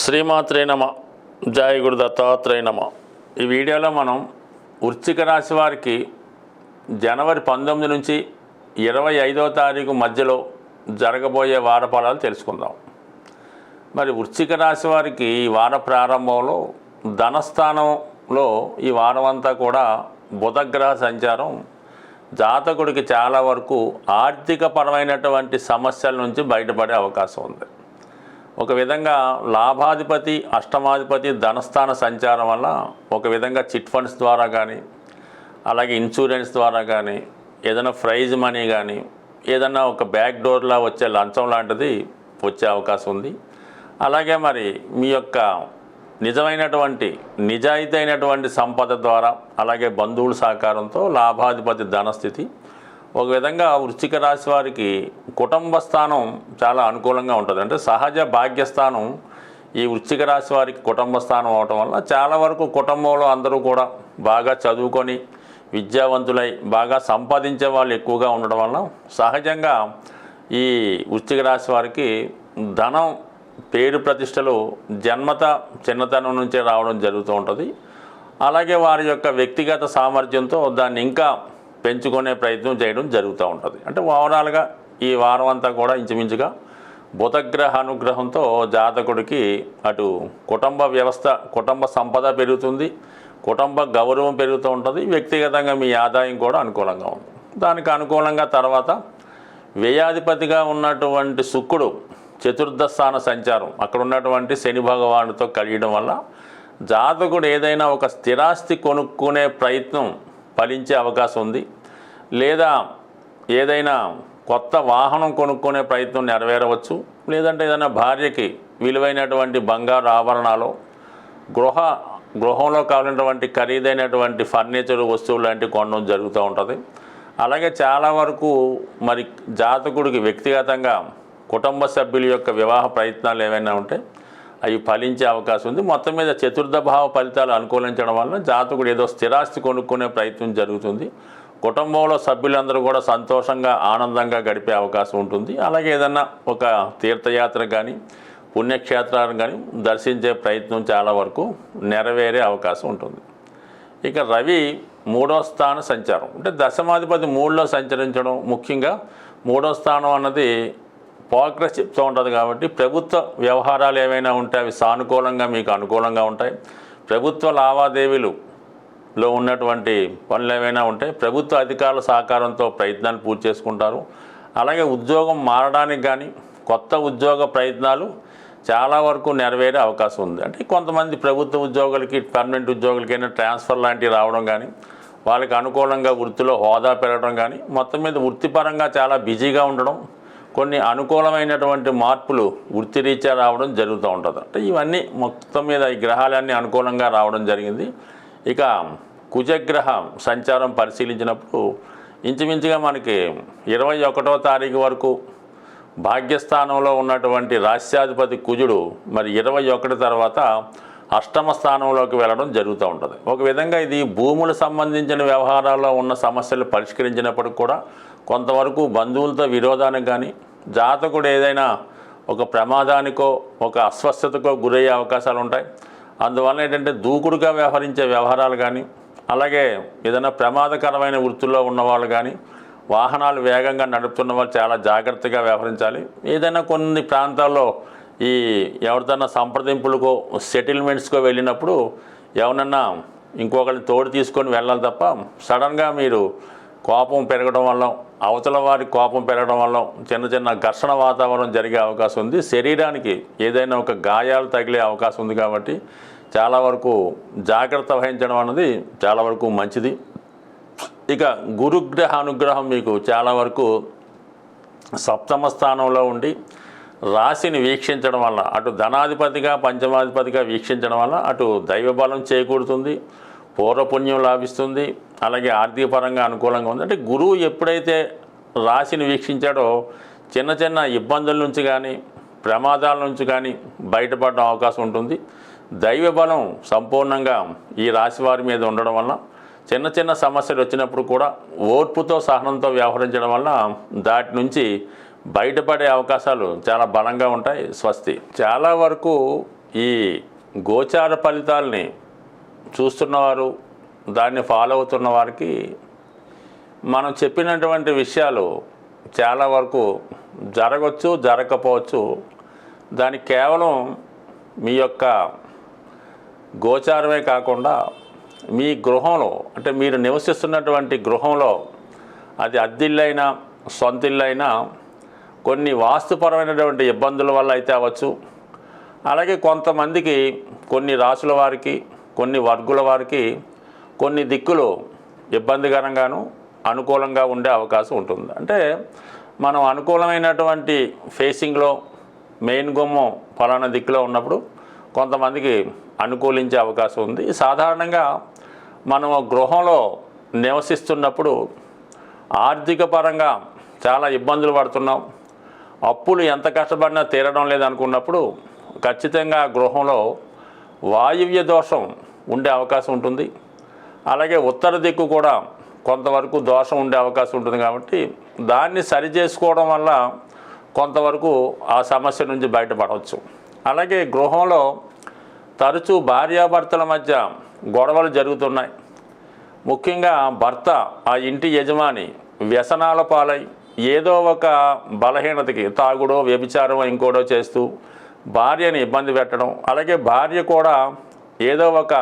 శ్రీమాత్రే నమ. జయ గురు దత్తాత్రేయ నమ. ఈ వీడియోలో మనం వృశ్చిక రాశి వారికి జనవరి 19 నుంచి 25వ తారీఖు మధ్యలో జరగబోయే వార ఫలాలు తెలుసుకుందాం. మరి వృశ్చిక రాశి వారికి ఈ వార ప్రారంభంలో ధనస్థానంలో ఈ వారం అంతా కూడా బుధగ్రహ సంచారం జాతకుడికి చాలా వరకు ఆర్థిక పరమైనటువంటి సమస్యల నుంచి బయటపడే అవకాశం ఉంది. ఒక విధంగా లాభాధిపతి అష్టమాధిపతి ధనస్థాన సంచారం వల్ల ఒక విధంగా చిట్ ఫండ్స్ ద్వారా కానీ, అలాగే ఇన్సూరెన్స్ ద్వారా కానీ, ఏదైనా ప్రైజ్ మనీ కానీ, ఏదైనా ఒక బ్యాక్ డోర్లా వచ్చే లంచం లాంటిది వచ్చే అవకాశం ఉంది. అలాగే మరి మీ యొక్క నిజమైనటువంటి నిజాయితీ అయినటువంటి సంపద ద్వారా, అలాగే బంధువుల సహకారంతో లాభాధిపతి ధనస్థితి ఒక విధంగా వృశ్చిక రాశి వారికి కుటుంబ స్థానం చాలా అనుకూలంగా ఉంటుంది. అంటే సహజ భాగ్యస్థానం ఈ వృశ్చిక రాశి వారికి కుటుంబ స్థానం అవటం వల్ల చాలా వరకు కుటుంబంలో అందరూ కూడా బాగా చదువుకొని విద్యావంతులై బాగా సంపాదించే వాళ్ళు ఎక్కువగా ఉండడం వల్ల సహజంగా ఈ వృశ్చిక రాశి వారికి ధనం పేరు ప్రతిష్టలు జన్మత చిన్నతనం నుంచే రావడం జరుగుతూ ఉంటుంది. అలాగే వారి యొక్క వ్యక్తిగత సామర్థ్యంతో దాన్ని ఇంకా పెంచుకునే ప్రయత్నం చేయడం జరుగుతూ ఉంటుంది. అంటే ఓవరాల్గా ఈ వారం అంతా కూడా ఇంచుమించుగా బుధగ్రహ అనుగ్రహంతో జాతకుడికి అటు కుటుంబ వ్యవస్థ, కుటుంబ సంపద పెరుగుతుంది, కుటుంబ గౌరవం పెరుగుతూ ఉంటుంది, వ్యక్తిగతంగా మీ ఆదాయం కూడా అనుకూలంగా ఉంది. దానికి అనుకూలంగా తర్వాత వ్యయాధిపతిగా ఉన్నటువంటి శుక్రుడు చతుర్థ స్థాన సంచారం అక్కడ ఉన్నటువంటి శని భగవానుడితో కలియడం వల్ల జాతకుడు ఏదైనా ఒక స్థిరాస్తి కొనుక్కునే ప్రయత్నం ఫలించే అవకాశం ఉంది. లేదా ఏదైనా కొత్త వాహనం కొనుక్కునే ప్రయత్నం నెరవేరవచ్చు. లేదంటే ఏదైనా భార్యకి విలువైనటువంటి బంగారు ఆభరణాలు, గృహంలో కావాలన్నటువంటి ఖరీదైనటువంటి ఫర్నిచర్ వస్తువులు లాంటివి కొనడం జరుగుతూ ఉంటుంది. అలాగే చాలా వరకు మరి జాతకుడికి వ్యక్తిగతంగా కుటుంబ సభ్యుల యొక్క వివాహ ప్రయత్నాలు ఏమైనా ఉంటే అవి ఫలించే అవకాశం ఉంది. మొత్తం మీద చతుర్థ భావ ఫలితాలు అనుకూలించడం వల్ల జాతకుడు ఏదో స్థిరాస్తి కొనుక్కునే ప్రయత్నం జరుగుతుంది. కుటుంబంలో సభ్యులందరూ కూడా సంతోషంగా ఆనందంగా గడిపే అవకాశం ఉంటుంది. అలాగే ఏదన్నా ఒక తీర్థయాత్ర కానీ పుణ్యక్షేత్రాలను కానీ దర్శించే ప్రయత్నం చాలా వరకు నెరవేరే అవకాశం ఉంటుంది. ఇక రవి 3వ స్థాన సంచారం అంటే దశమాధిపతి 3లో సంచరించడం, ముఖ్యంగా 3వ స్థానం అన్నది ప్రోగ్రెస్ చెప్తూ ఉంటుంది. కాబట్టి ప్రభుత్వ వ్యవహారాలు ఏమైనా ఉంటే అవి సానుకూలంగా మీకు అనుకూలంగా ఉంటాయి. ప్రభుత్వ లావాదేవీలులో ఉన్నటువంటి పనులు ఏమైనా ఉంటే ప్రభుత్వ అధికారుల సహకారంతో ప్రయత్నాలు పూర్తి చేసుకుంటారు. అలాగే ఉద్యోగం మారడానికి కానీ కొత్త ఉద్యోగ ప్రయత్నాలు చాలా వరకు నెరవేరే అవకాశం ఉంది. అంటే కొంతమంది ప్రభుత్వ ఉద్యోగులకి పర్మనెంట్ ఉద్యోగులకైనా ట్రాన్స్ఫర్ లాంటివి రావడం కానీ, వాళ్ళకి అనుకూలంగా వృత్తిలో హోదా పెరగడం కానీ, మొత్తం మీద వృత్తిపరంగా చాలా బిజీగా ఉండడం, కొన్ని అనుకూలమైనటువంటి మార్పులు వృత్తిరీత్యా రావడం జరుగుతూ ఉంటుంది. అంటే ఇవన్నీ మొత్తం మీద ఈ గ్రహాలన్నీ అనుకూలంగా రావడం జరిగింది. ఇక కుజగ్రహ సంచారం పరిశీలించినప్పుడు ఇంచుమించుగా మనకి 21వ తారీఖు వరకు భాగ్యస్థానంలో ఉన్నటువంటి రాశ్యాధిపతి కుజుడు మరి 21 తర్వాత అష్టమ స్థానంలోకి వెళ్ళడం జరుగుతూ ఉంటుంది. ఒక విధంగా ఇది భూములకు సంబంధించిన వ్యవహారాల్లో ఉన్న సమస్యలు పరిష్కరించినప్పటికి కూడా కొంతవరకు బంధువులతో విరోధానికి కానీ, జాతకుడు ఏదైనా ఒక ప్రమాదానికో ఒక అస్వస్థతకో గురయ్యే అవకాశాలు ఉంటాయి. అందువల్ల ఏంటంటే దూకుడుగా వ్యవహరించే వ్యవహారాలు కానీ, అలాగే ఏదైనా ప్రమాదకరమైన వృత్తుల్లో ఉన్నవాళ్ళు కానీ, వాహనాలు వేగంగా నడుపుతున్న వాళ్ళు చాలా జాగ్రత్తగా వ్యవహరించాలి. ఏదైనా కొన్ని ప్రాంతాల్లో ఈ ఎవరిదైనా సంప్రదింపులకో సెటిల్మెంట్స్కో వెళ్ళినప్పుడు ఎవరన్నా ఇంకొకరిని తోడు తీసుకొని వెళ్ళాలి తప్ప సడన్గా మీరు కోపం పెరగడం వల్ల, అవతల వారి కోపం పెరగడం వల్ల చిన్న చిన్న ఘర్షణ వాతావరణం జరిగే అవకాశం ఉంది. శరీరానికి ఏదైనా ఒక గాయాలు తగిలే అవకాశం ఉంది. కాబట్టి చాలా వరకు జాగ్రత్త వహించడం అన్నది చాలా వరకు మంచిది. ఇక గురుగ్రహ అనుగ్రహం మీకు చాలా వరకు సప్తమ స్థానంలో ఉండి రాశిని వీక్షించడం వల్ల, అటు ధనాధిపతిగా పంచమాధిపతిగా వీక్షించడం వల్ల అటు దైవబలం చేకూరుతుంది, పూర్వపుణ్యం లాభిస్తుంది, అలాగే ఆర్థిక పరంగా అనుకూలంగా ఉంది. అంటే గురువు ఎప్పుడైతే రాశిని వీక్షించాడో చిన్న చిన్న ఇబ్బందుల నుంచి కానీ ప్రమాదాల నుంచి కానీ బయటపడడం అవకాశం ఉంటుంది. దైవబలం సంపూర్ణంగా ఈ రాశి వారి మీద ఉండడం వల్ల చిన్న చిన్న సమస్యలు వచ్చినప్పుడు కూడా ఓర్పుతో సహనంతో వ్యవహరించడం వల్ల దాటి నుంచి బయటపడే అవకాశాలు చాలా బలంగా ఉంటాయి. స్వస్తి. చాలా వరకు ఈ గోచార ఫలితాలని చూస్తున్నవారు, దాన్ని ఫాలో అవుతున్న వారికి మనం చెప్పినటువంటి విషయాలు చాలా వరకు జరగవచ్చు, జరగకపోవచ్చు. దానికి కేవలం మీ యొక్క గోచారమే కాకుండా మీ గృహంలో, అంటే మీరు నివసిస్తున్నటువంటి గృహంలో, అది అద్దిల్లైనా సొంత ఇల్లైనా కొన్ని వాస్తుపరమైనటువంటి ఇబ్బందుల వల్ల అయితే అవ్వచ్చు. అలాగే కొంతమందికి, కొన్ని రాసుల వారికి, కొన్ని వర్గుల వారికి కొన్ని దిక్కులు ఇబ్బందికరంగాను అనుకూలంగా ఉండే అవకాశం ఉంటుంది. అంటే మనం అనుకూలమైనటువంటి ఫేసింగ్లో మెయిన్ గుమ్మం ఫలానా దిక్కులో ఉన్నప్పుడు కొంతమందికి అనుకూలించే అవకాశం ఉంది. సాధారణంగా మనం గృహంలో నివసిస్తున్నప్పుడు ఆర్థిక పరంగా చాలా ఇబ్బందులు పడుతున్నాం, అప్పులు ఎంత కష్టపడినా తీరడం లేదనుకున్నప్పుడు ఖచ్చితంగా గృహంలో వాయువ్య దోషం ఉండే అవకాశం ఉంటుంది. అలాగే ఉత్తర దిక్కు కూడా కొంతవరకు దోషం ఉండే అవకాశం ఉంటుంది. కాబట్టి దాన్ని సరి చేసుకోవడం వల్ల కొంతవరకు ఆ సమస్య నుంచి బయటపడవచ్చు. అలాగే గృహంలో తరచూ భార్యాభర్తల మధ్య గొడవలు జరుగుతున్నాయి. ముఖ్యంగా భర్త, ఆ ఇంటి యజమాని వ్యసనాల పాలై ఏదో ఒక బలహీనతకి, తాగుడో వ్యభిచారమో ఇంకోటో చేస్తూ భార్యని ఇబ్బంది పెట్టడం, అలాగే భార్య కూడా ఏదో ఒక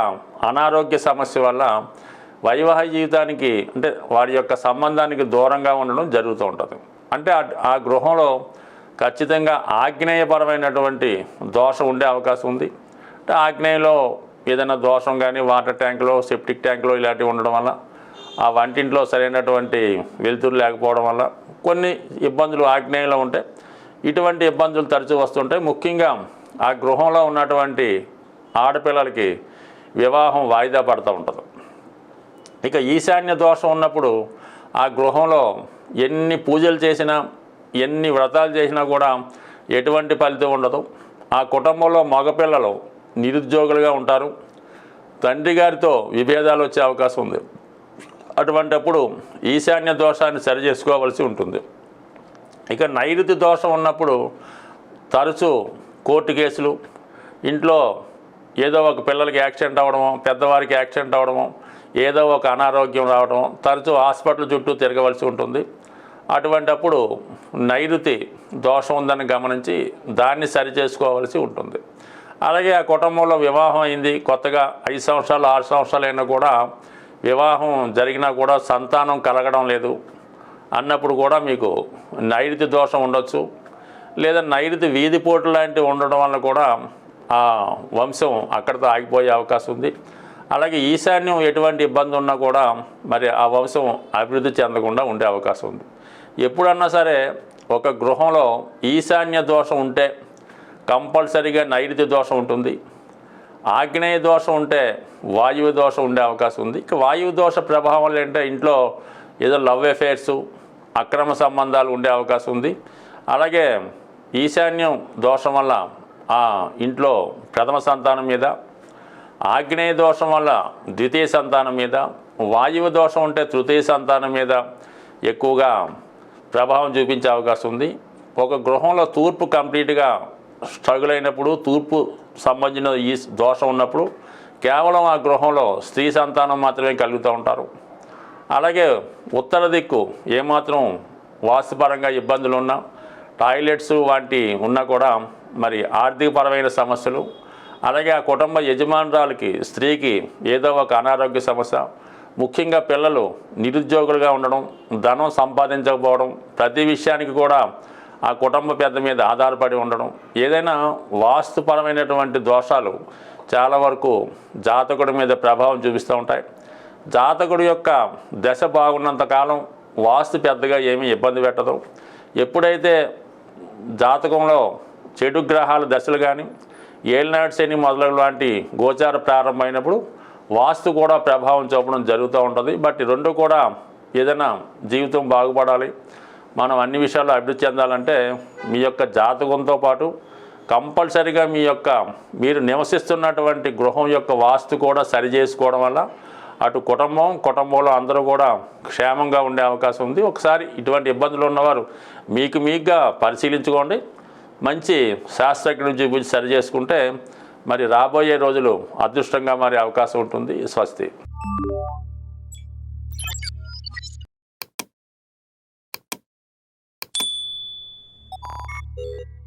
అనారోగ్య సమస్య వల్ల వైవాహిక జీవితానికి, అంటే వారి యొక్క సంబంధానికి దూరంగా ఉండడం జరుగుతూ ఉంటుంది. అంటే ఆ గృహంలో ఖచ్చితంగా ఆగ్నేయపరమైనటువంటి దోషం ఉండే అవకాశం ఉంది. అంటే ఆగ్నేయంలో ఏదైనా దోషం కానీ, వాటర్ ట్యాంకులో, సెప్టిక్ ట్యాంకులో ఇలాంటివి ఉండడం వల్ల, ఆ వంటింట్లో సరైనటువంటి వెలుతురు లేకపోవడం వల్ల కొన్ని ఇబ్బందులు ఆగ్నేయంలో ఉంటాయి. ఇటువంటి ఇబ్బందులు తరచూ వస్తుంటాయి. ముఖ్యంగా ఆ గృహంలో ఉన్నటువంటి ఆడపిల్లలకి వివాహం వాయిదా పడుతూ ఉంటుంది. ఇక ఈశాన్య దోషం ఉన్నప్పుడు ఆ గృహంలో ఎన్ని పూజలు చేసినా, ఎన్ని వ్రతాలు చేసినా కూడా ఎటువంటి ఫలితం ఉండదు. ఆ కుటుంబంలో మగపిల్లలు నిరుద్యోగులుగా ఉంటారు. తండ్రి గారితో విభేదాలు వచ్చే అవకాశం ఉంది. అటువంటప్పుడు ఈశాన్య దోషాన్ని సరి చేసుకోవాల్సి ఉంటుంది. ఇక నైరుతి దోషం ఉన్నప్పుడు తరచూ కోర్టు కేసులు, ఇంట్లో ఏదో ఒక పిల్లలకి యాక్సిడెంట్ అవ్వడమో, పెద్దవారికి యాక్సిడెంట్ అవ్వడమో, ఏదో ఒక అనారోగ్యం రావడం, తరచూ హాస్పిటల్ చుట్టూ తిరగవలసి ఉంటుంది. అటువంటప్పుడు నైరుతి దోషం ఉందని గమనించి దాన్ని సరి చేసుకోవాల్సి ఉంటుంది. అలాగే ఆ కుటుంబంలో వివాహం అయింది, కొత్తగా 5 సంవత్సరాలు 6 సంవత్సరాలు అయినా కూడా వివాహం జరిగినా కూడా సంతానం కలగడం లేదు అన్నప్పుడు కూడా మీకు నైరుతి దోషం ఉండొచ్చు. లేదా నైరుతి వీధిపోటు లాంటివి ఉండడం వల్ల కూడా ఆ వంశం అక్కడితో ఆగిపోయే అవకాశం ఉంది. అలాగే ఈశాన్యం ఎటువంటి ఇబ్బంది ఉన్నా కూడా మరి ఆ వంశం అభివృద్ధి చెందకుండా ఉండే అవకాశం ఉంది. ఎప్పుడన్నా సరే ఒక గృహంలో ఈశాన్య దోషం ఉంటే కంపల్సరీగా నైరుతి దోషం ఉంటుంది. ఆగ్నేయ దోషం ఉంటే వాయువు దోషం ఉండే అవకాశం ఉంది. ఇక వాయువు దోష ప్రభావం అంటే ఇంట్లో ఏదో లవ్ అఫేర్సు, అక్రమ సంబంధాలు ఉండే అవకాశం ఉంది. అలాగే ఈశాన్యం దోషం వల్ల ఆ ఇంట్లో ప్రథమ సంతానం మీద, ఆగ్నేయ దోషం వల్ల ద్వితీయ సంతానం మీద, వాయువు దోషం ఉంటే తృతీయ సంతానం మీద ఎక్కువగా ప్రభావం చూపించే అవకాశం ఉంది. ఒక గృహంలో తూర్పు కంప్లీట్గా స్ట్రగుల్ అయినప్పుడు, తూర్పు సంబంధించిన ఈ దోషం ఉన్నప్పుడు కేవలం ఆ గృహంలో స్త్రీ సంతానం మాత్రమే కలుగుతూ ఉంటారు. అలాగే ఉత్తర దిక్కు ఏమాత్రం వాస్తుపరంగా ఇబ్బందులు ఉన్నా, టాయిలెట్స్ వంటి ఉన్నా కూడా మరి ఆర్థికపరమైన సమస్యలు, అలాగే ఆ కుటుంబ యజమానురాలకి, స్త్రీకి ఏదో ఒక అనారోగ్య సమస్య, ముఖ్యంగా పిల్లలు నిరుద్యోగులుగా ఉండడం, ధనం సంపాదించకపోవడం, ప్రతి విషయానికి కూడా ఆ కుటుంబ పెద్ద మీద ఆధారపడి ఉండడం, ఏదైనా వాస్తుపరమైనటువంటి దోషాలు చాలా వరకు జాతకుడి మీద ప్రభావం చూపిస్తూ ఉంటాయి. జాతకుడి యొక్క దశ బాగున్నంతకాలం వాస్తు పెద్దగా ఏమీ ఇబ్బంది పెట్టదు. ఎప్పుడైతే జాతకంలో చెడు గ్రహాల దశలు కానీ, ఏలినాటి శని మొదలగు లాంటి గోచార ప్రారంభమైనప్పుడు వాస్తు కూడా ప్రభావం చూపడం జరుగుతూ ఉంటుంది. బట్ రెండు కూడా ఏదైనా జీవితం బాగుపడాలి, మనం అన్ని విషయాల్లో అభివృద్ధి చెందాలంటే మీ యొక్క జాతకంతో పాటు కంపల్సరీగా మీరు నివసిస్తున్నటువంటి గృహం యొక్క వాస్తు కూడా సరి చేసుకోవడం వల్ల అటు కుటుంబంలో అందరూ కూడా క్షేమంగా ఉండే అవకాశం ఉంది. ఒకసారి ఇటువంటి ఇబ్బందులు ఉన్నవారు మీకుగా పరిశీలించుకోండి. మంచి శాస్త్రజ్ఞుని చూపించి సరి చేసుకుంటే మరి రాబోయే రోజులు అదృష్టంగా మారే అవకాశం ఉంటుంది. స్వస్తి. you